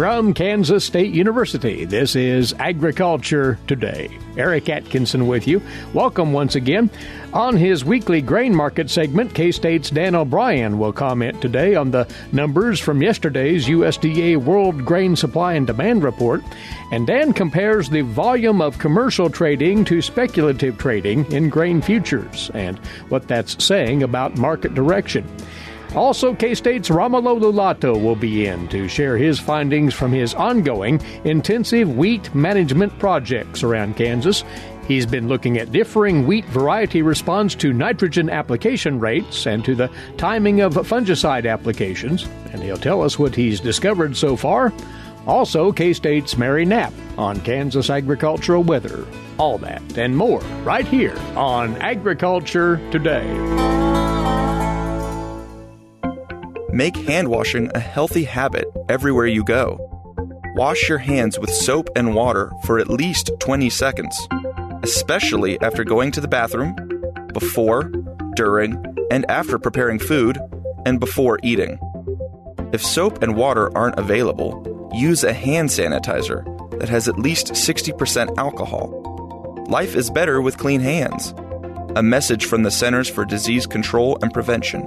From Kansas State University, this is Agriculture Today. Eric Atkinson with you. Welcome once again. On his weekly grain market segment, K-State's Dan O'Brien will comment today on the numbers from yesterday's USDA World Grain Supply and Demand Report. And Dan compares the volume of commercial trading to speculative trading in grain futures and what that's saying about market direction. Also, K-State's Romulo Lollato will be in to share his findings from his ongoing intensive wheat management projects around Kansas. He's been looking at differing wheat variety response to nitrogen application rates and to the timing of fungicide applications, and he'll tell us what he's discovered so far. Also, K-State's Mary Knapp on Kansas agricultural weather. All that and more right here on Agriculture Today. Make hand washing a healthy habit everywhere you go. Wash your hands with soap and water for at least 20 seconds, especially after going to the bathroom, before, during, and after preparing food, and before eating. If soap and water aren't available, use a hand sanitizer that has at least 60% alcohol. Life is better with clean hands. A message from the Centers for Disease Control and Prevention.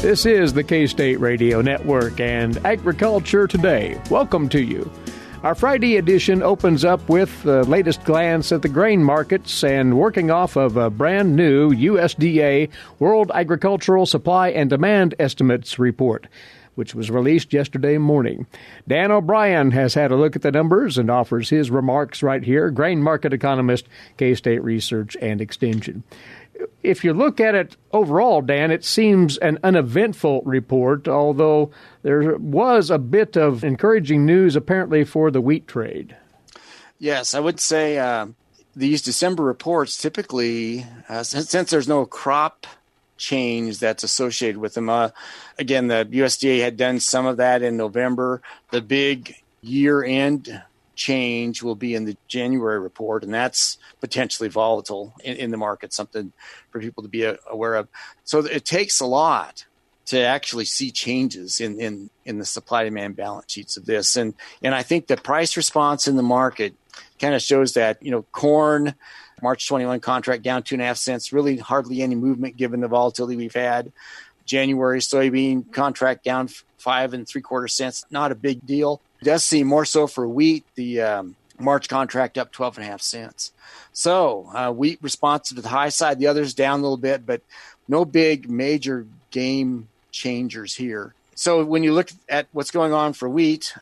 This is the K-State Radio Network and Agriculture Today. Welcome to you. Our Friday edition opens up with the latest glance at the grain markets and working off of a brand new USDA World Agricultural Supply and Demand Estimates report, which was released yesterday morning. Dan O'Brien has had a look at the numbers and offers his remarks right here, grain market economist, K-State Research and Extension. If you look at it overall, Dan, it seems an uneventful report, although there was a bit of encouraging news apparently for the wheat trade. Yes, I would say these December reports typically, since there's no crop change that's associated with them, again, the USDA had done some of that in November. The big year-end change will be in the January report, and that's potentially volatile in the market, something for people to be aware of. So it takes a lot to actually see changes in the supply-demand balance sheets of this. And I think the price response in the market kind of shows that, corn, March 21 contract down 2.5 cents, really hardly any movement given the volatility we've had. January soybean contract down 5 3/4 cents, not a big deal. It does seem more so for wheat, the March contract up 12.5 cents. So wheat responsive to the high side, the others down a little bit, but no big major game changers here. So when you look at what's going on for wheat,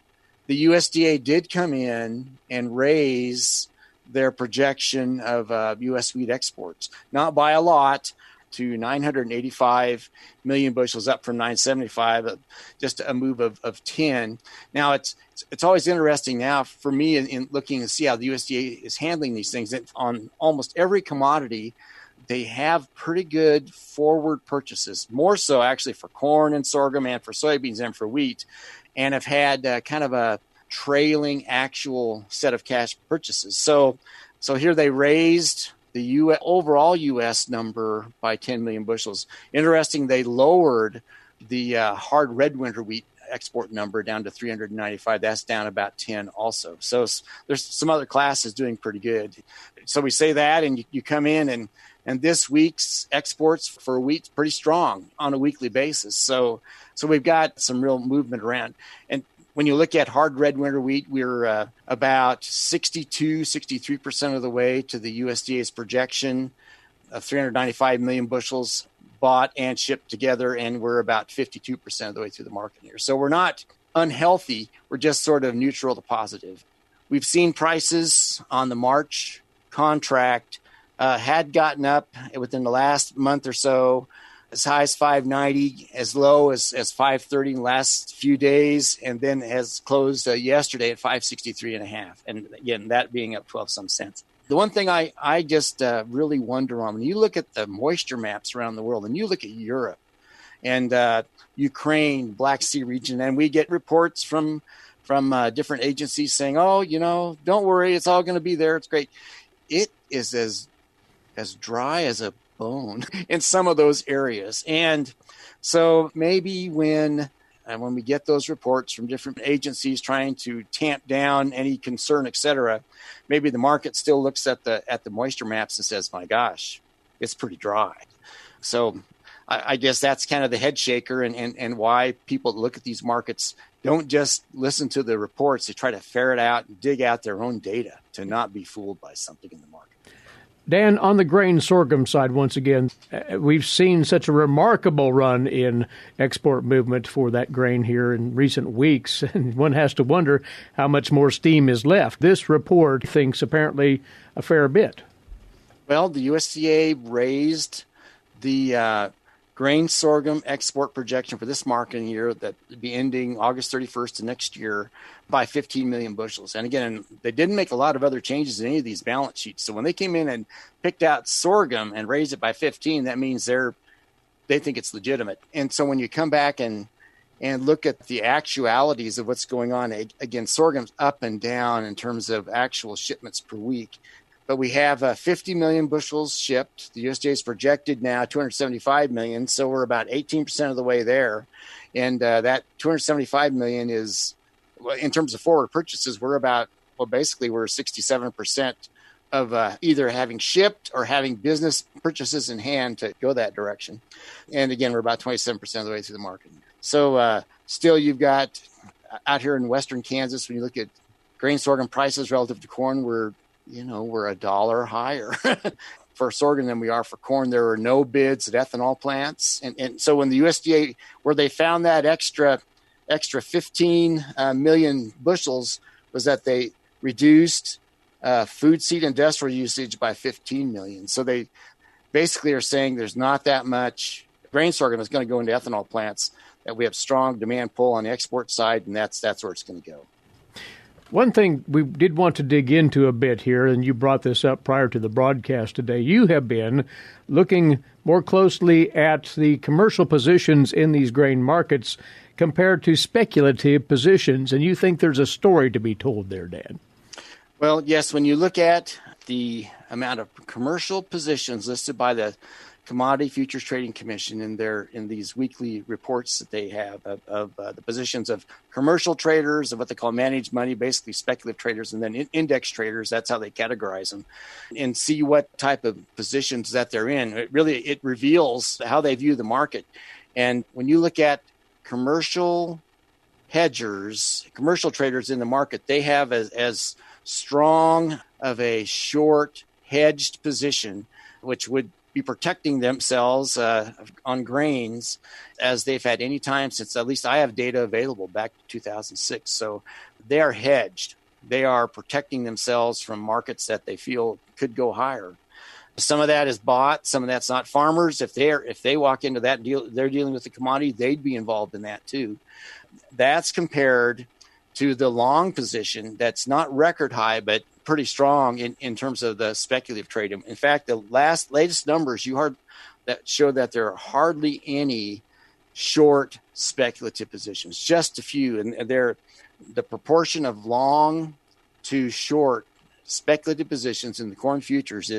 the USDA did come in and raise their projection of U.S. wheat exports, not by a lot, to 985 million bushels, up from 975, just a move of 10. Now, it's always interesting now for me in looking to see how the USDA is handling these things. On almost every commodity, they have pretty good forward purchases, more so actually for corn and sorghum and for soybeans and for wheat, and have had kind of a trailing actual set of cash purchases. So here they raised the overall U.S. number by 10 million bushels. Interesting, they lowered the hard red winter wheat export number down to 395. That's down about 10 also. So there's some other classes doing pretty good. So we say that, and you come in, and this week's exports for wheat's pretty strong on a weekly basis. So we've got some real movement around. And when you look at hard red winter wheat, we're about 63% of the way to the USDA's projection of 395 million bushels bought and shipped together, and we're about 52% of the way through the market here. So we're not unhealthy. We're just sort of neutral to positive. We've seen prices on the March contract had gotten up within the last month or so, as high as 590, as low as 530 in the last few days, and then has closed yesterday at 563.5. And again, that being up 12 some cents. The one thing I just really wonder on, when you look at the moisture maps around the world, and you look at Europe and Ukraine, Black Sea region, and we get reports from different agencies saying, don't worry, it's all going to be there. It's great. It is as dry as a bone in some of those areas. And so maybe when we get those reports from different agencies trying to tamp down any concern, et cetera, maybe the market still looks at the moisture maps and says, my gosh, it's pretty dry. So I guess that's kind of the head shaker and why people look at these markets don't just listen to the reports. They try to ferret out and dig out their own data to not be fooled by something in the market. Dan, on the grain sorghum side, once again, we've seen such a remarkable run in export movement for that grain here in recent weeks, and one has to wonder how much more steam is left. This report thinks apparently a fair bit. Well, the USDA raised the grain sorghum export projection for this marketing year that would be ending August 31st of next year by 15 million bushels. And again, they didn't make a lot of other changes in any of these balance sheets. So when they came in and picked out sorghum and raised it by 15, that means they think it's legitimate. And so when you come back and look at the actualities of what's going on, again, sorghum's up and down in terms of actual shipments per week. But we have 50 million bushels shipped. The USDA is projected now 275 million, so we're about 18% of the way there. And that 275 million is, in terms of forward purchases, we're 67% of either having shipped or having business purchases in hand to go that direction. And again, we're about 27% of the way through the market. So still, you've got out here in western Kansas, when you look at grain sorghum prices relative to corn, we're $1 higher for sorghum than we are for corn. There are no bids at ethanol plants. And so when the USDA, where they found that extra 15 million bushels, was that they reduced food seed industrial usage by 15 million. So they basically are saying there's not that much grain sorghum is going to go into ethanol plants, that we have strong demand pull on the export side, and that's where it's going to go. One thing we did want to dig into a bit here, and you brought this up prior to the broadcast today, you have been looking more closely at the commercial positions in these grain markets compared to speculative positions, and you think there's a story to be told there, Dan. Well, yes, when you look at the amount of commercial positions listed by the Commodity Futures Trading Commission in these weekly reports that they have of the positions of commercial traders, of what they call managed money, basically speculative traders, and then index traders. That's how they categorize them, and see what type of positions that they're in. It reveals how they view the market. And when you look at commercial hedgers, commercial traders in the market, they have as strong of a short hedged position, which would be protecting themselves on grains as they've had any time since, at least I have data available back to 2006. So they are hedged. They are protecting themselves from markets that they feel could go higher. Some of that is bought. Some of that's not. Farmers, if they walk into that deal, they're dealing with the commodity, they'd be involved in that too. That's compared to the long position that's not record high, but pretty strong in terms of the speculative trade. In fact, the latest numbers that show that there are hardly any short speculative positions, just a few. And the proportion of long to short speculative positions in the corn futures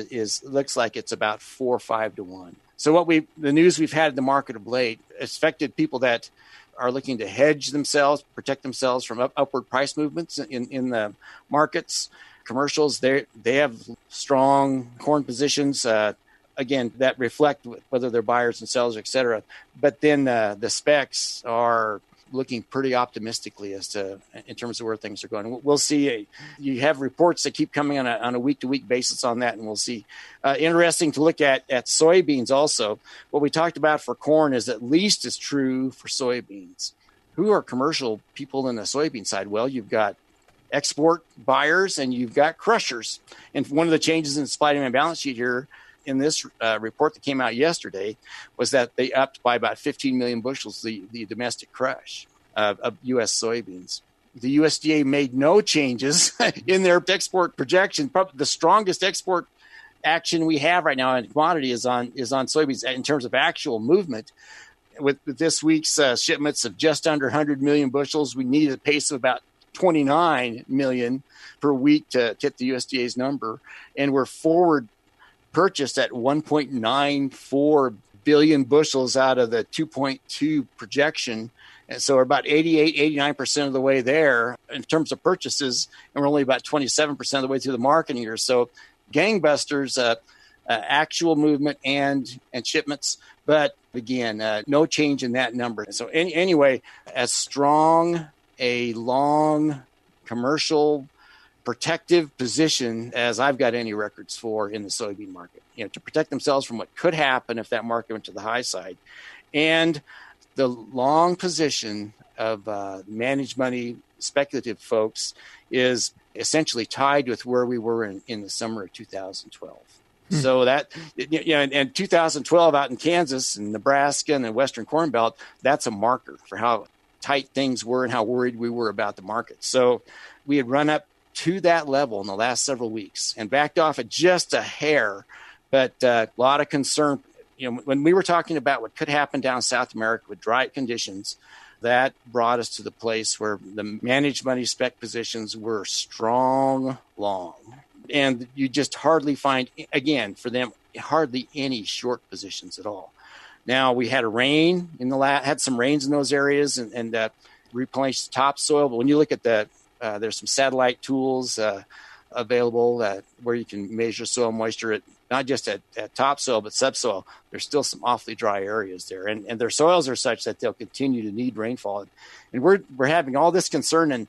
looks like it's about 4 or 5 to 1. So the news we've had in the market of late affected people that are looking to hedge themselves, protect themselves from upward price movements in the markets. Commercials, they have strong corn positions, again, that reflect whether they're buyers and sellers, et cetera. But then the specs are looking pretty optimistically in terms of where things are going. We'll see. You have reports that keep coming on a week-to-week basis on that, and we'll see. Interesting to look at soybeans also. What we talked about for corn is at least as true for soybeans. Who are commercial people in the soybean side? Well, you've got export buyers and you've got crushers. And one of the changes in the supply demand balance sheet here in this report that came out yesterday was that they upped by about 15 million bushels the domestic crush of U.S. soybeans. The USDA made no changes in their export projection. Probably the strongest export action we have right now in commodity is on soybeans in terms of actual movement. With this week's shipments of just under 100 million bushels, we need a pace of about 29 million per week to hit the USDA's number. And we're forward purchased at 1.94 billion bushels out of the 2.2 projection. And so we're about 89% of the way there in terms of purchases, and we're only about 27% of the way through the marketing year. So gangbusters, actual movement and shipments, but again, no change in that number. So anyway, as strong a long commercial protective position as I've got any records for in the soybean market, to protect themselves from what could happen if that market went to the high side. And the long position of managed money speculative folks is essentially tied with where we were in the summer of 2012. So that, in 2012 out in Kansas and Nebraska and the Western Corn Belt, that's a marker for how tight things were and how worried we were about the market. So we had run up to that level in the last several weeks and backed off at just a hair, but a lot of concern. When we were talking about what could happen down South America with dry conditions, that brought us to the place where the managed money spec positions were strong, long. And you just hardly find, again, for them, hardly any short positions at all. Now, we had had some rains in those areas and replenished topsoil. But when you look at there's some satellite tools available where you can measure soil moisture not just at topsoil, but subsoil. There's still some awfully dry areas there. And their soils are such that they'll continue to need rainfall. And we're having all this concern, and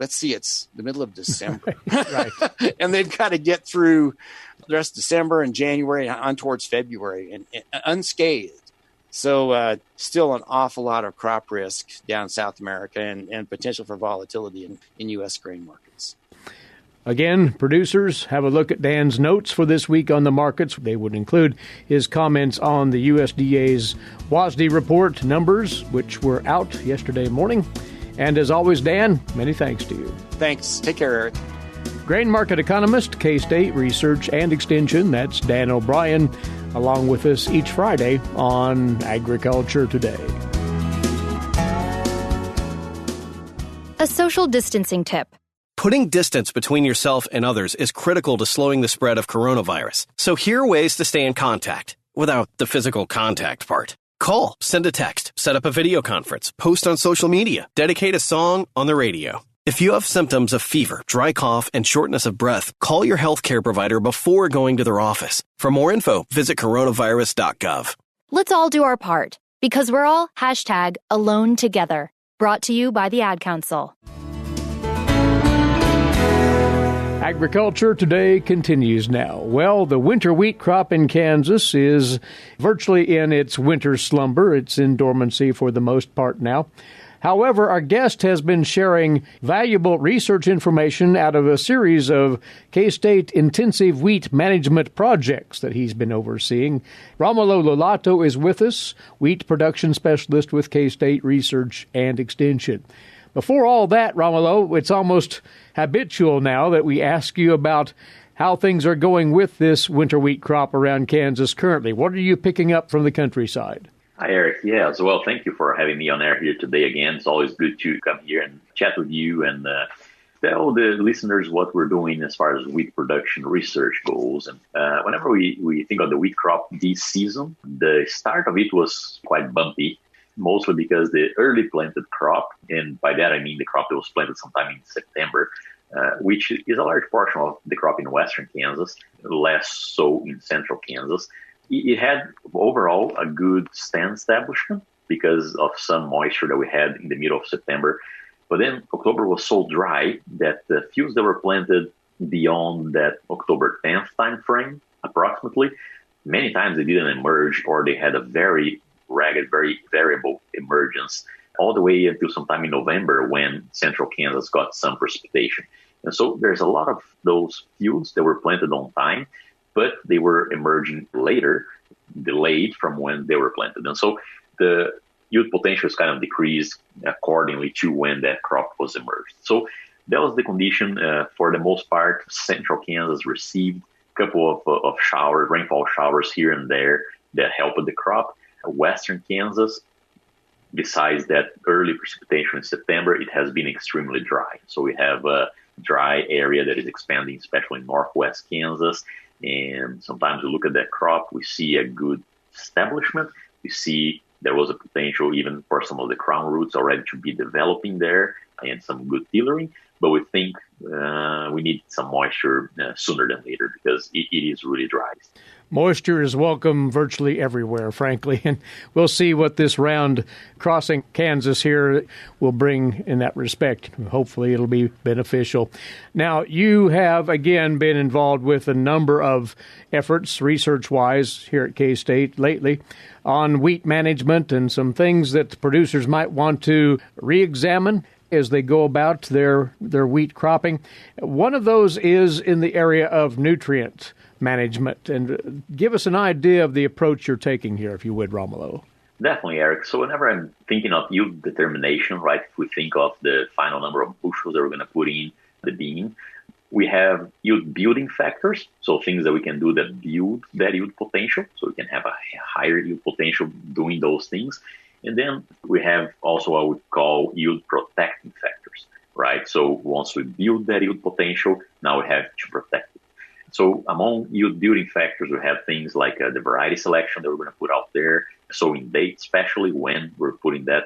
let's see, it's the middle of December. Right. And they've got to get through the rest of December and January and on towards February and unscathed. So still an awful lot of crop risk down South America and potential for volatility in U.S. grain markets. Again, producers, have a look at Dan's notes for this week on the markets. They would include his comments on the USDA's WSDA report numbers, which were out yesterday morning. And as always, Dan, many thanks to you. Thanks. Take care, Eric. Grain market economist, K-State Research and Extension, that's Dan O'Brien, along with us each Friday on Agriculture Today. A social distancing tip. Putting distance between yourself and others is critical to slowing the spread of coronavirus. So here are ways to stay in contact without the physical contact part. Call, send a text, set up a video conference, post on social media, dedicate a song on the radio. If you have symptoms of fever, dry cough, and shortness of breath, call your healthcare provider before going to their office. For more info, visit coronavirus.gov. Let's all do our part, because we're all #AloneTogether. Brought to you by the Ad Council. Agriculture Today continues now. Well, the winter wheat crop in Kansas is virtually in its winter slumber. It's in dormancy for the most part now. However, our guest has been sharing valuable research information out of a series of K-State intensive wheat management projects that he's been overseeing. Romulo Lollato is with us, wheat production specialist with K-State Research and Extension. Before all that, Romulo, it's almost habitual now that we ask you about how things are going with this winter wheat crop around Kansas currently. What are you picking up from the countryside? Hi, Eric. Yeah, so well, thank you for having me on air here today again. It's always good to come here and chat with you and tell the listeners what we're doing as far as wheat production research goes. And whenever we think of the wheat crop this season, the start of it was quite bumpy, mostly because the early planted crop, and by that I mean the crop that was planted sometime in September, which is a large portion of the crop in western Kansas, less so in central Kansas. It had overall a good stand establishment because of some moisture that we had in the middle of September. But then October was so dry that the fields that were planted beyond that October 10th time frame, approximately, many times they didn't emerge, or they had a very ragged, very variable emergence all the way until sometime in November when central Kansas got some precipitation. And so there's a lot of those fields that were planted on time, but they were emerging later, delayed from when they were planted. And so the yield potential is kind of decreased accordingly to when that crop was emerged. So that was the condition. For the most part, central Kansas received a couple of showers, rainfall showers here and there that helped the crop. Western Kansas, besides that early precipitation in September, it has been extremely dry. So we have a dry area that is expanding, especially in northwest Kansas. And sometimes we look at that crop, we see a good establishment. We see there was a potential even for some of the crown roots already to be developing there and some good tillering. But we think we need some moisture sooner than later because it is really dry. Moisture is welcome virtually everywhere, frankly, and we'll see what this round crossing Kansas here will bring in that respect. Hopefully it'll be beneficial. Now, you have, again, been involved with a number of efforts, research-wise, here at K-State lately on wheat management and some things that producers might want to re-examine as they go about their wheat cropping. One of those is in the area of nutrient management. And give us an idea of the approach you're taking here, if you would, Romulo. Definitely, Eric. So whenever I'm thinking of yield determination, right, if we think of the final number of bushels that we're going to put in the bean, we have yield building factors, so things that we can do that build that yield potential, so we can have a higher yield potential doing those things. And then we have also what we call yield protecting factors, right? So once we build that yield potential, now we have to protect it. So among yield building factors, we have things like the variety selection that we're going to put out there, sowing date, especially when we're putting that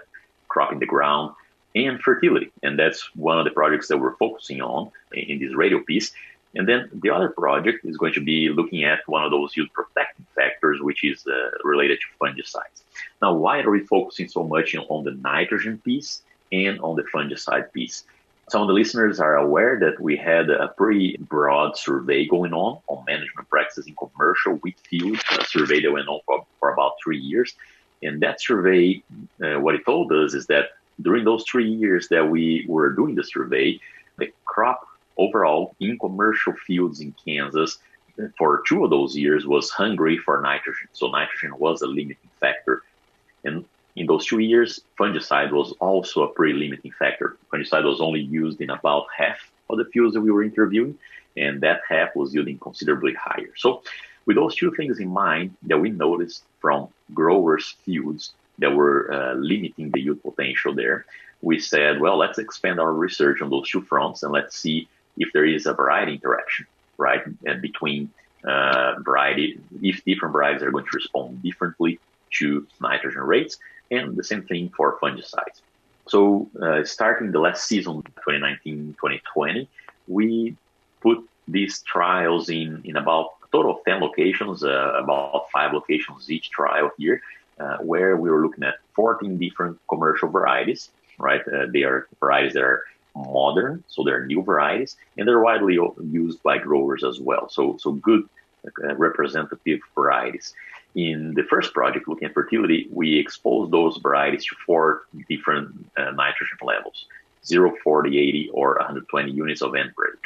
crop in the ground, and fertility. And that's one of the projects that we're focusing on in this radio piece. And then the other project is going to be looking at one of those yield protecting factors, which is related to fungicides. Now, why are we focusing so much on the nitrogen piece and on the fungicide piece? Some of the listeners are aware that we had a pretty broad survey going on management practices in commercial wheat fields, a survey that went on for about 3 years. And that survey, what it told us is that during those 3 years that we were doing the survey, the crop overall in commercial fields in Kansas for 2 of those years was hungry for nitrogen. So nitrogen was a limiting factor. And in those 2 years, fungicide was also a pretty limiting factor. Fungicide was only used in about half of the fields that we were interviewing, and that half was yielding considerably higher. So with those 2 things in mind that we noticed from growers' fields that were limiting the yield potential there, we said, well, let's expand our research on those 2 fronts and let's see if there is a variety interaction, right, and between variety, if different varieties are going to respond differently to nitrogen rates, and the same thing for fungicides. So starting the last season, 2019-2020, we put these trials in about a total of 10 locations, about 5 locations each trial here, where we were looking at 14 different commercial varieties, right? They are varieties that are modern, so they're new varieties, and they're widely used by growers as well. So good representative varieties. In the first project, looking at fertility, we exposed those varieties to 4 different nitrogen levels, 0, 40, 80, or 120 units of N per acre.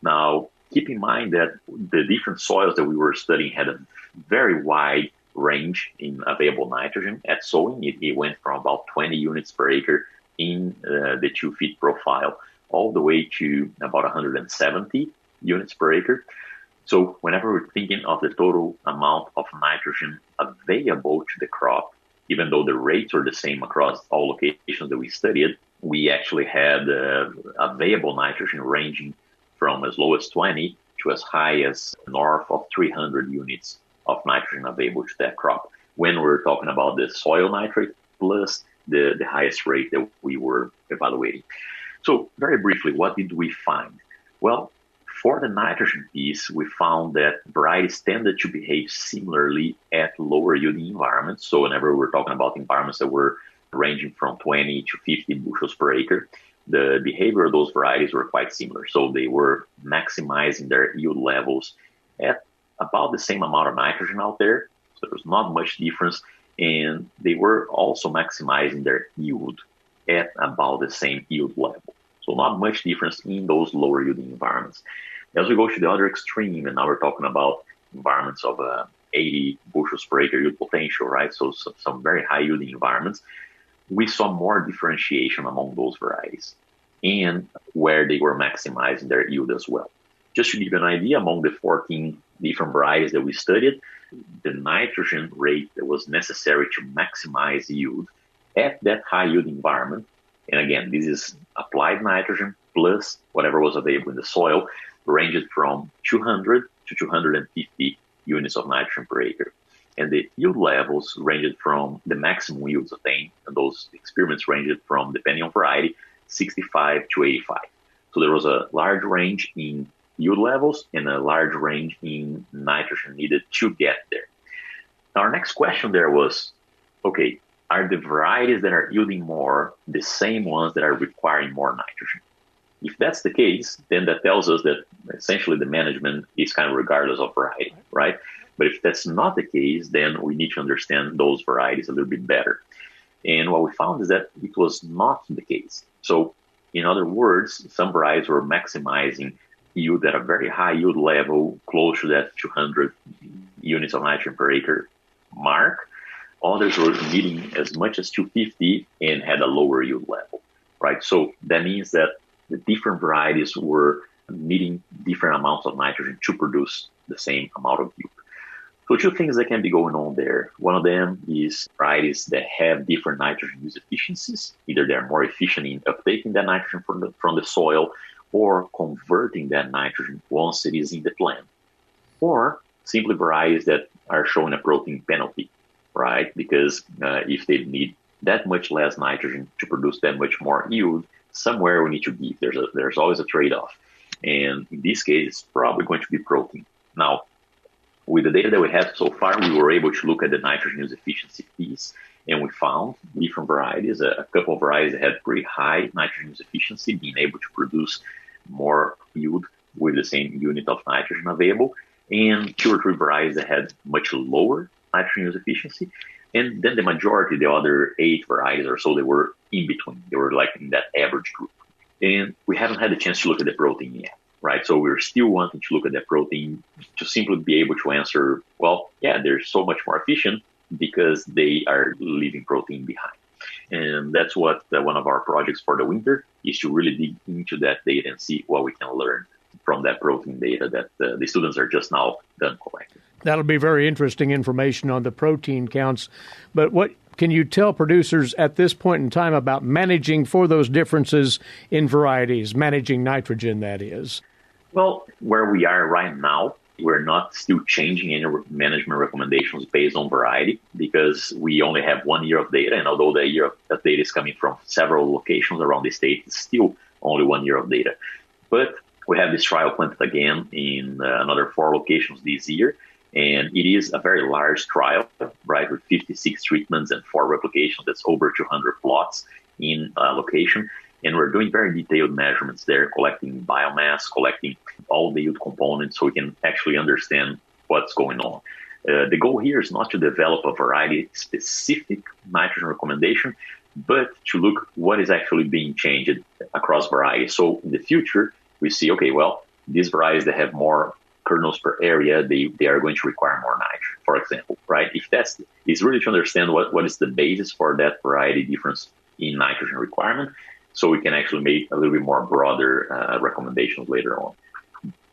Now, keep in mind that the different soils that we were studying had a very wide range in available nitrogen. At sowing, it went from about 20 units per acre in the 2-feet profile, all the way to about 170 units per acre. So whenever we're thinking of the total amount of nitrogen available to the crop, even though the rates are the same across all locations that we studied, we actually had available nitrogen ranging from as low as 20 to as high as north of 300 units of nitrogen available to that crop, when we're talking about the soil nitrate plus the highest rate that we were evaluating. So very briefly, what did we find? Well, for the nitrogen piece, we found that varieties tended to behave similarly at lower yielding environments. So whenever we're talking about environments that were ranging from 20 to 50 bushels per acre, the behavior of those varieties were quite similar. So they were maximizing their yield levels at about the same amount of nitrogen out there. So there's not much difference. And they were also maximizing their yield at about the same yield level. So not much difference in those lower yielding environments. As we go to the other extreme, and now we're talking about environments of 80 bushels per acre yield potential, right? So some very high yielding environments, we saw more differentiation among those varieties and where they were maximizing their yield as well. Just to give you an idea, among the 14 different varieties that we studied, the nitrogen rate that was necessary to maximize yield at that high yield environment, and again, this is applied nitrogen plus whatever was available in the soil, ranged from 200 to 250 units of nitrogen per acre. And the yield levels ranged from the maximum yields attained, and those experiments ranged from, depending on variety, 65 to 85. So there was a large range in yield levels and a large range in nitrogen needed to get there. Now, our next question there was, okay, are the varieties that are yielding more the same ones that are requiring more nitrogen? If that's the case, then that tells us that essentially the management is kind of regardless of variety, right? But if that's not the case, then we need to understand those varieties a little bit better. And what we found is that it was not the case. So in other words, some varieties were maximizing yield at a very high yield level, close to that 200 units of nitrogen per acre mark. Others were needing as much as 250 and had a lower yield level, right? So that means that the different varieties were needing different amounts of nitrogen to produce the same amount of yield. So two things that can be going on there. One of them is varieties that have different nitrogen use efficiencies. Either they're more efficient in uptaking that nitrogen from the soil or converting that nitrogen once it is in the plant. Or simply varieties that are showing a protein penalty, right? Because if they need that much less nitrogen to produce that much more yield, somewhere we need to give. There's always a trade-off. And in this case, it's probably going to be protein. Now, with the data that we have so far, we were able to look at the nitrogen use efficiency piece, and we found different varieties, a couple of varieties that had pretty high nitrogen use efficiency, being able to produce more yield with the same unit of nitrogen available, and two or three varieties that had much lower nitrogen use efficiency. And then the majority, the other 8 varieties or so, they were in between. They were like in that average group. And we haven't had a chance to look at the protein yet. Right, so we're still wanting to look at that protein to simply be able to answer, well, yeah, they're so much more efficient because they are leaving protein behind. And that's what one of our projects for the winter is, to really dig into that data and see what we can learn from that protein data that the students are just now done collecting. That'll be very interesting information on the protein counts. But what can you tell producers at this point in time about managing for those differences in varieties, managing nitrogen, that is? Well, where we are right now, we're not still changing any management recommendations based on variety, because we only have 1 year of data. And although the year of data is coming from several locations around the state, it's still only 1 year of data. But we have this trial planted again in another 4 locations this year. And it is a very large trial, right, with 56 treatments and 4 replications. That's over 200 plots in a location. And we're doing very detailed measurements there, collecting biomass, collecting all the yield components so we can actually understand what's going on. The goal here is not to develop a variety-specific nitrogen recommendation, but to look what is actually being changed across varieties. So in the future, we see, okay, well, these varieties that have more kernels per area, they are going to require more nitrogen, for example, right? If that's, it's really to understand what is the basis for that variety difference in nitrogen requirement, so we can actually make a little bit more broader recommendations later on,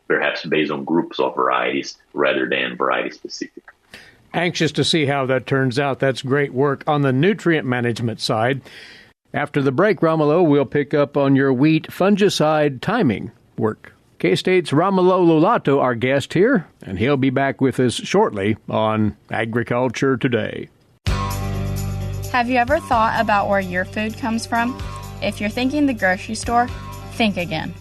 perhaps based on groups of varieties rather than variety-specific. Anxious to see how that turns out. That's great work on the nutrient management side. After the break, Romulo, we'll pick up on your wheat fungicide timing work. K-State's Romulo Lollato, our guest here, and he'll be back with us shortly on Agriculture Today. Have you ever thought about where your food comes from? If you're thinking the grocery store, think again.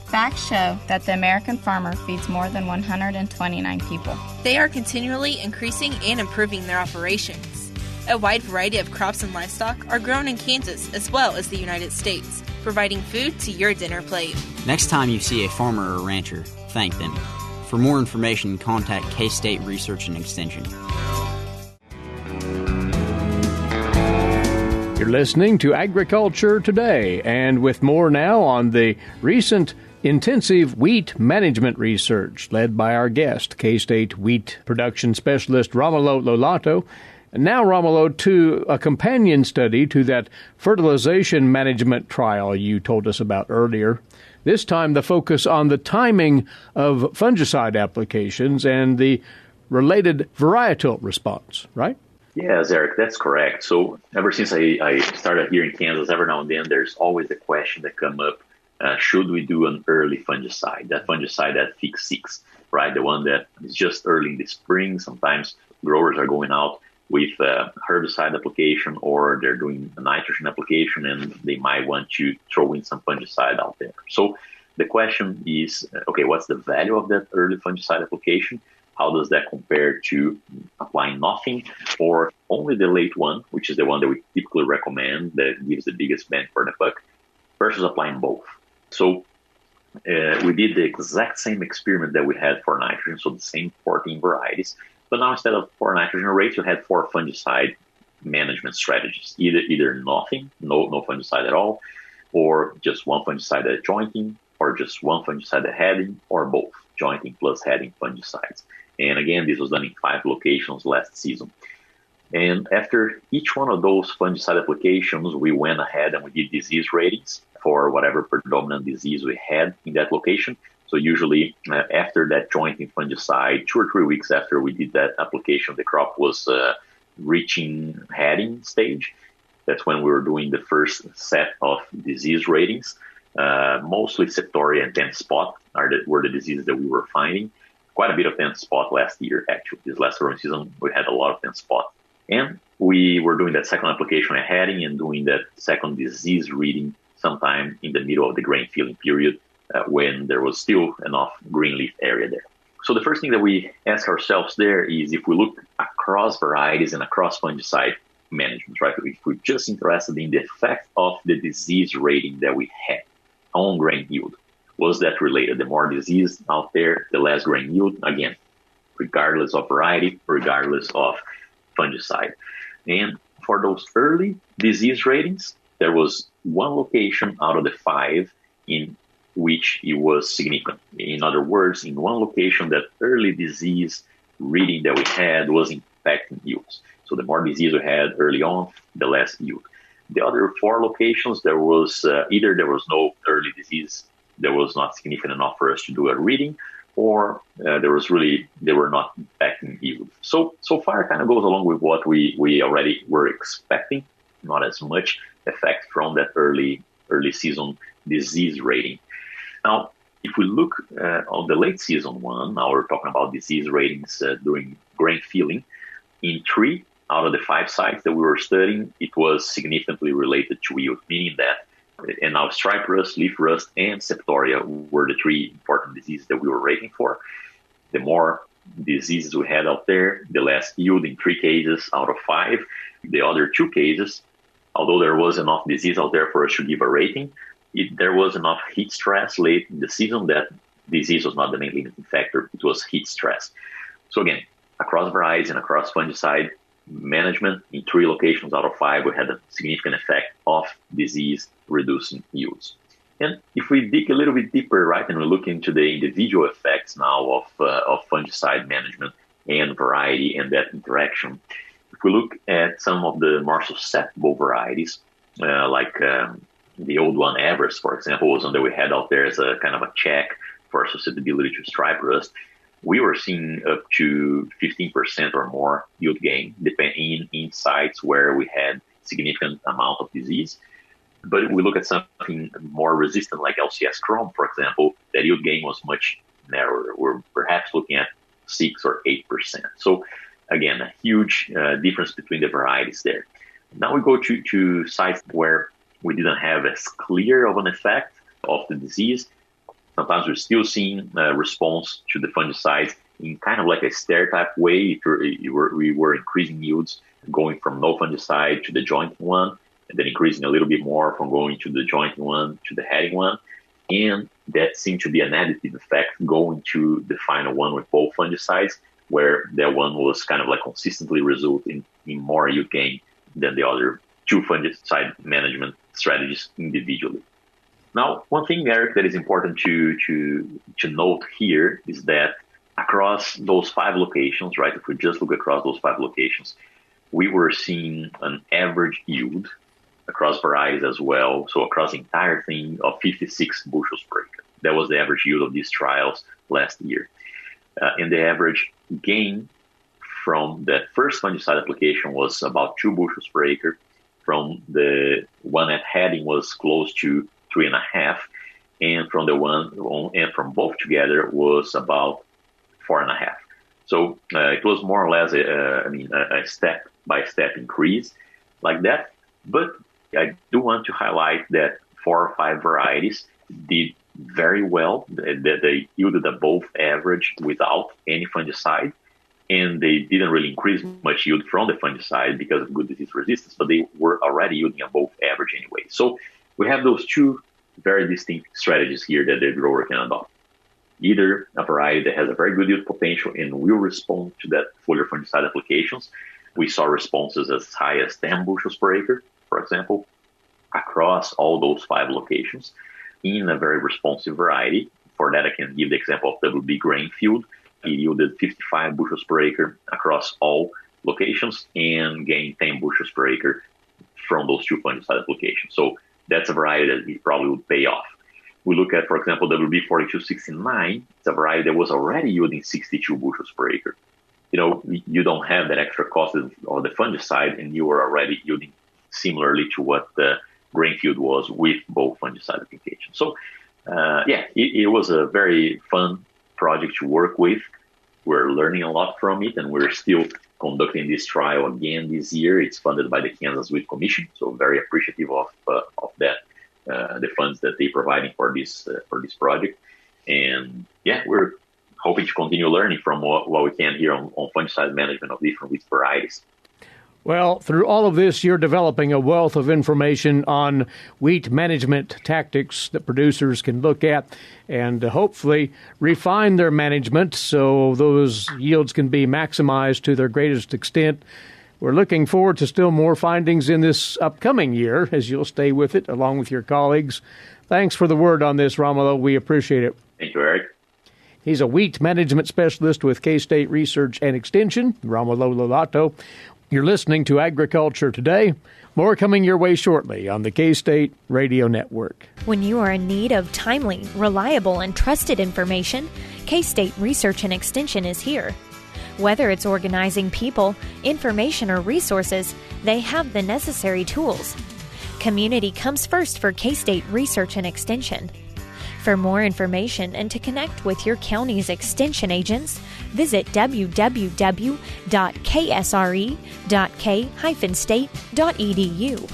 Facts show that the American farmer feeds more than 129 people. They are continually increasing and improving their operations. A wide variety of crops and livestock are grown in Kansas as well as the United States, providing food to your dinner plate. Next time you see a farmer or rancher, thank them. For more information, contact K-State Research and Extension. You're listening to Agriculture Today, and with more now on the recent intensive wheat management research led by our guest, K-State wheat production specialist Romulo Lollato. And now, Romulo, to a companion study to that fertilization management trial you told us about earlier. This time the focus on the timing of fungicide applications and the related varietal response, right? Yes, Eric, that's correct. So ever since I started here in Kansas, every now and then there's always the question that comes up, should we do an early fungicide, that fungicide that fix 6? right? The one that is just early in the spring. Sometimes growers are going out with herbicide application, or they're doing a nitrogen application, and they might want to throw in some fungicide out there. So the question is, okay, what's the value of that early fungicide application? How does that compare to applying nothing, or only the late one, which is the one that we typically recommend that gives the biggest bang for the buck, versus applying both? So we did the exact same experiment that we had for nitrogen, so the same 14 varieties, but now instead of 4 nitrogen rates, we had 4 fungicide management strategies, either nothing, no fungicide at all, or just 1 fungicide at jointing, or just 1 fungicide at heading, or both, jointing plus heading fungicides. And again, this was done in 5 locations last season. And after each one of those fungicide applications, we went ahead and we did disease ratings for whatever predominant disease we had in that location. So usually after that jointing fungicide, 2 or 3 weeks after we did that application, the crop was reaching heading stage. That's when we were doing the first set of disease ratings. Mostly septoria and 10th spot were the diseases that we were finding. Quite a bit of 10th spot last year, actually. This last growing season, we had a lot of 10th spot. And we were doing that second application at heading and doing that second disease reading sometime in the middle of the grain filling period when there was still enough green leaf area there. So the first thing that we ask ourselves there is, if we look across varieties and across fungicide management, right? If we're just interested in the effect of the disease rating that we had on grain yield, was that related? The more disease out there, the less grain yield, again, regardless of variety, regardless of fungicide. And for those early disease ratings, there was 1 location out of the 5 in which it was significant. In other words, in 1 location, that early disease reading that we had was impacting yields. So the more disease we had early on, the less yield. The other 4 locations, there was either there was no early disease that was not significant enough for us to do a reading, or they were not impacting yield. So far it kind of goes along with what we already were expecting, not as much effect from that early season disease rating. Now, if we look on the late season one, now we're talking about disease ratings during grain filling. In 3 out of the 5 sites that we were studying, it was significantly related to yield, meaning that, and now stripe rust, leaf rust, and septoria were the 3 important diseases that we were rating for. The more diseases we had out there, the less yield in 3 cases out of 5. The other 2 cases, although there was enough disease out there for us to give a rating, there was enough heat stress late in the season that disease was not the main limiting factor. It was heat stress. So again, across varieties and across fungicide management, in 3 locations out of 5, we had a significant effect of disease reducing yields. And if we dig a little bit deeper, right, and we look into the individual effects now of fungicide management and variety and that interaction, if we look at some of the more susceptible varieties, like the old one, Everest, for example, was one that we had out there as a kind of a check for susceptibility to stripe rust. We were seeing up to 15% or more yield gain, depending in sites where we had significant amount of disease. But if we look at something more resistant like LCS Chrome, for example, that yield gain was much narrower. We're perhaps looking at 6 or 8%. So again, a huge difference between the varieties there. Now we go to sites where we didn't have as clear of an effect of the disease. Sometimes we're still seeing a response to the fungicides in kind of like a stair-type way. We were increasing yields going from no fungicide to the jointing one, and then increasing a little bit more from going to the jointing one to the heading one. And that seemed to be an additive effect going to the final one with both fungicides, where that one was kind of like consistently resulting in more yield gain than the other 2 fungicide management strategies individually. Now, one thing, Eric, that is important to note here is that across those 5 locations, right, if we just look across those 5 locations, we were seeing an average yield across varieties as well, so across the entire thing, of 56 bushels per acre. That was the average yield of these trials last year. And the average gain from that first fungicide application was about 2 bushels per acre. From the one at heading was close to 3.5, and from the one and from both together was about 4.5. So it was more or less a step-by-step increase like that. But I do want to highlight that 4 or 5 varieties did very well. They yielded above average without any fungicide, and they didn't really increase much yield from the fungicide because of good disease resistance, but they were already yielding above average anyway. So we have those two very distinct strategies here that the grower can adopt. Either a variety that has a very good yield potential and will respond to that foliar fungicide applications. We saw responses as high as 10 bushels per acre, for example, across all those 5 locations in a very responsive variety. For that, I can give the example of WB Grainfield. It yielded 55 bushels per acre across all locations and gained 10 bushels per acre from those 2 fungicide applications. So that's a variety that it probably would pay off. We look at, for example, WB4269. It's a variety that was already yielding 62 bushels per acre. You don't have that extra cost of the fungicide, and you are already yielding similarly to what the Grainfield was with both fungicide applications. So, it was a very fun project to work with. We're learning a lot from it, and we're still conducting this trial again this year. It's funded by the Kansas Wheat Commission, so very appreciative of that, the funds that they're providing for this project. And we're hoping to continue learning from what we can here on fungicide management of different wheat varieties. Well, through all of this, you're developing a wealth of information on wheat management tactics that producers can look at and hopefully refine their management so those yields can be maximized to their greatest extent. We're looking forward to still more findings in this upcoming year as you'll stay with it along with your colleagues. Thanks for the word on this, Romulo. We appreciate it. Thank you, Eric. He's a wheat management specialist with K-State Research and Extension, Romulo Lollato. You're listening to Agriculture Today. More coming your way shortly on the K-State Radio Network. When you are in need of timely, reliable, and trusted information, K-State Research and Extension is here. Whether it's organizing people, information, or resources, they have the necessary tools. Community comes first for K-State Research and Extension. For more information and to connect with your county's extension agents, visit www.ksre.k-state.edu.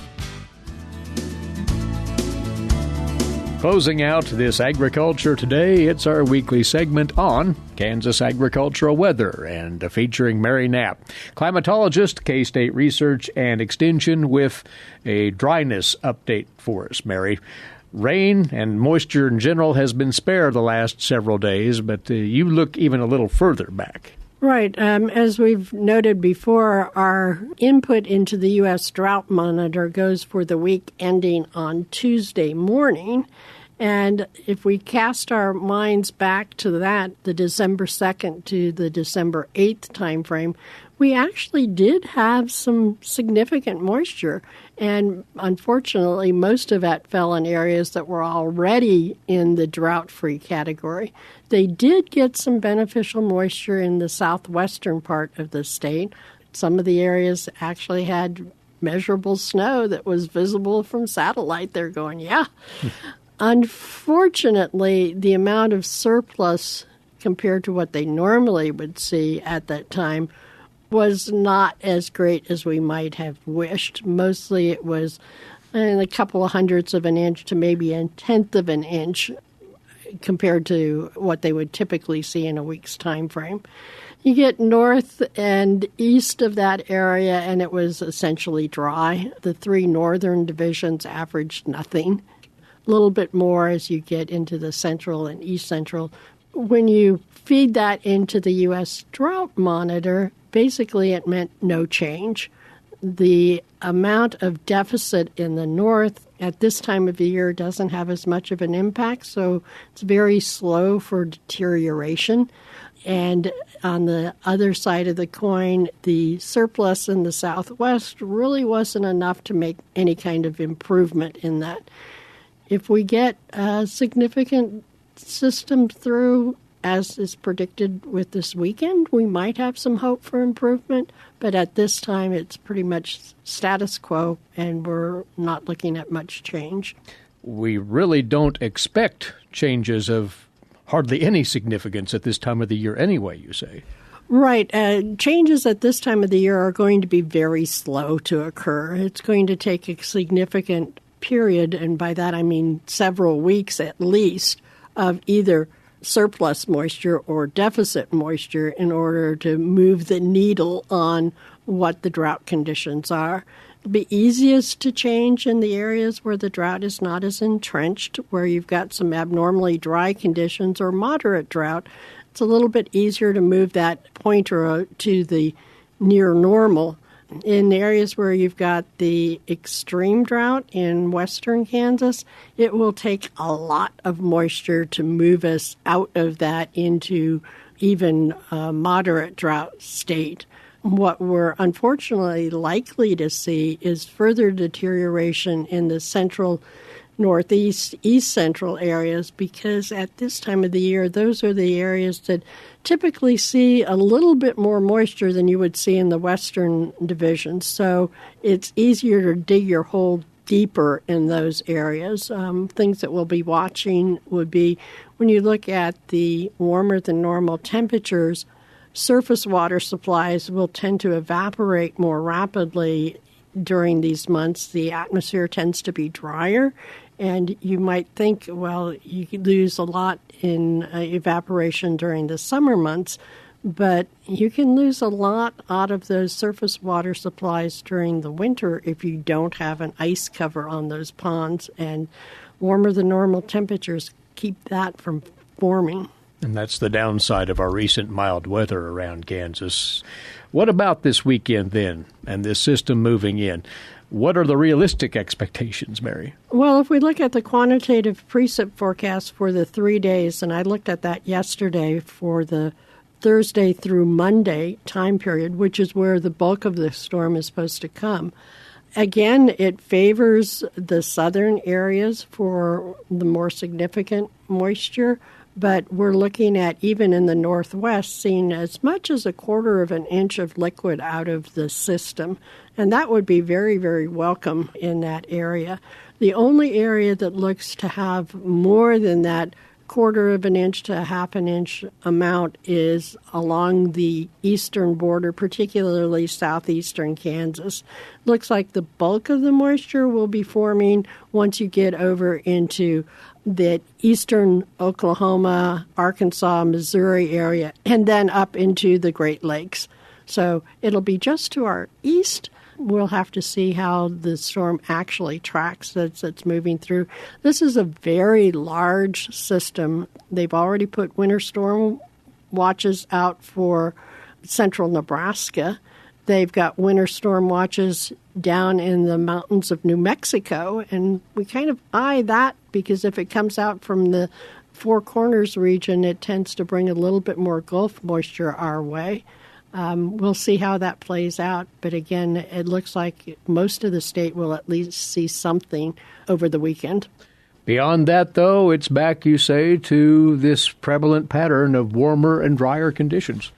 Closing out this Agriculture Today, it's our weekly segment on Kansas agricultural weather and featuring Mary Knapp, climatologist, K-State Research and Extension, with a dryness update for us. Mary, rain and moisture in general has been spared the last several days, but you look even a little further back. Right. As we've noted before, our input into the U.S. Drought Monitor goes for the week ending on Tuesday morning. And if we cast our minds back to that, the December 2nd to the December 8th timeframe, we actually did have some significant moisture. And unfortunately, most of that fell in areas that were already in the drought-free category. They did get some beneficial moisture in the southwestern part of the state. Some of the areas actually had measurable snow that was visible from satellite. They're going, yeah. Unfortunately, the amount of surplus compared to what they normally would see at that time was not as great as we might have wished. Mostly it was a couple of hundredths of an inch to maybe a tenth of an inch compared to what they would typically see in a week's time frame. You get north and east of that area, and it was essentially dry. The 3 northern divisions averaged nothing. A little bit more as you get into the central and east central. When you feed that into the U.S. Drought Monitor, basically it meant no change. The amount of deficit in the north at this time of the year doesn't have as much of an impact, so it's very slow for deterioration. And on the other side of the coin, the surplus in the southwest really wasn't enough to make any kind of improvement in that. If we get a significant system through, as is predicted with this weekend, we might have some hope for improvement. But at this time, it's pretty much status quo, and we're not looking at much change. We really don't expect changes of hardly any significance at this time of the year anyway, you say. Right. Changes at this time of the year are going to be very slow to occur. It's going to take a significant period, and by that I mean several weeks at least, of either surplus moisture or deficit moisture in order to move the needle on what the drought conditions are. It'll be easiest to change in the areas where the drought is not as entrenched, where you've got some abnormally dry conditions or moderate drought. It's a little bit easier to move that pointer to the near normal. In areas where you've got the extreme drought in western Kansas, it will take a lot of moisture to move us out of that into even a moderate drought state. What we're unfortunately likely to see is further deterioration in the central, northeast, east central areas, because at this time of the year, those are the areas that typically see a little bit more moisture than you would see in the western divisions. So it's easier to dig your hole deeper in those areas. Things that we'll be watching would be when you look at the warmer than normal temperatures, surface water supplies will tend to evaporate more rapidly during these months. The atmosphere tends to be drier, and you might think, well, you could lose a lot in evaporation during the summer months, but you can lose a lot out of those surface water supplies during the winter if you don't have an ice cover on those ponds, and warmer than normal temperatures keep that from forming. And that's the downside of our recent mild weather around Kansas. What about this weekend then, and this system moving in? What are the realistic expectations, Mary? Well, if we look at the quantitative precip forecast for the 3 days, and I looked at that yesterday for the Thursday through Monday time period, which is where the bulk of the storm is supposed to come. Again, it favors the southern areas for the more significant moisture, but we're looking at, even in the northwest, seeing as much as 1/4 of an inch of liquid out of the system. And that would be very, very welcome in that area. The only area that looks to have more than that 1/4 of an inch to 1/2 an inch amount is along the eastern border, particularly southeastern Kansas. Looks like the bulk of the moisture will be forming once you get over into the eastern Oklahoma, Arkansas, Missouri area, and then up into the Great Lakes. So it'll be just to our east. We'll have to see how the storm actually tracks as it's moving through. This is a very large system. They've already put winter storm watches out for central Nebraska. They've got winter storm watches down in the mountains of New Mexico, and we kind of eye that because if it comes out from the Four Corners region, it tends to bring a little bit more Gulf moisture our way. We'll see how that plays out, but again, it looks like most of the state will at least see something over the weekend. Beyond that, though, it's back, you say, to this prevalent pattern of warmer and drier conditions.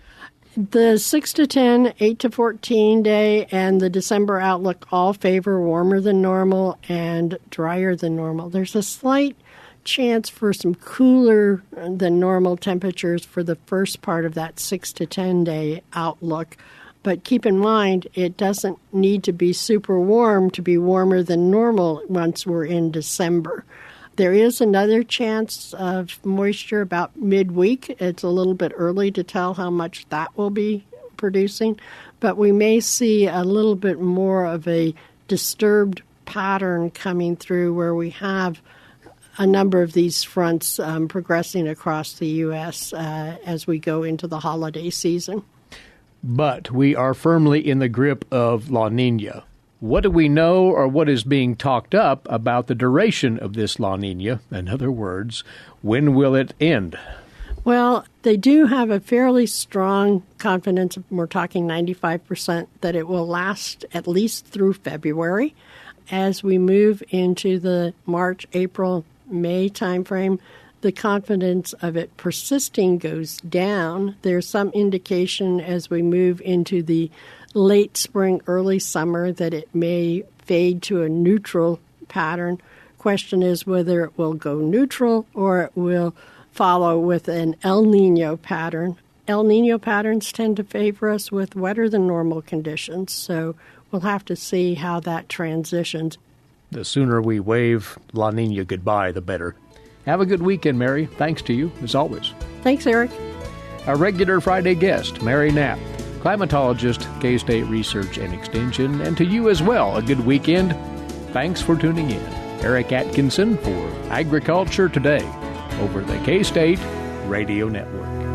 The 6 to 10, 8 to 14 day, and the December outlook all favor warmer than normal and drier than normal. There's a slight chance for some cooler than normal temperatures for the first part of that 6 to 10 day outlook. But keep in mind, it doesn't need to be super warm to be warmer than normal once we're in December. There is another chance of moisture about midweek. It's a little bit early to tell how much that will be producing, but we may see a little bit more of a disturbed pattern coming through where we have a number of these fronts progressing across the U.S. As we go into the holiday season. But we are firmly in the grip of La Nina. What do we know, or what is being talked up about the duration of this La Nina? In other words, when will it end? Well, they do have a fairly strong confidence, we're talking 95%, that it will last at least through February. As we move into the March, April, May timeframe, the confidence of it persisting goes down. There's some indication as we move into the late spring, early summer that it may fade to a neutral pattern. Question is whether it will go neutral or it will follow with an El Nino pattern. El Nino patterns tend to favor us with wetter than normal conditions, so we'll have to see how that transitions. The sooner we wave La Nina goodbye, the better. Have a good weekend, Mary. Thanks to you, as always. Thanks, Eric. Our regular Friday guest, Mary Knapp, climatologist, K-State Research and Extension, and to you as well, a good weekend. Thanks for tuning in. Eric Atkinson for Agriculture Today over the K-State Radio Network.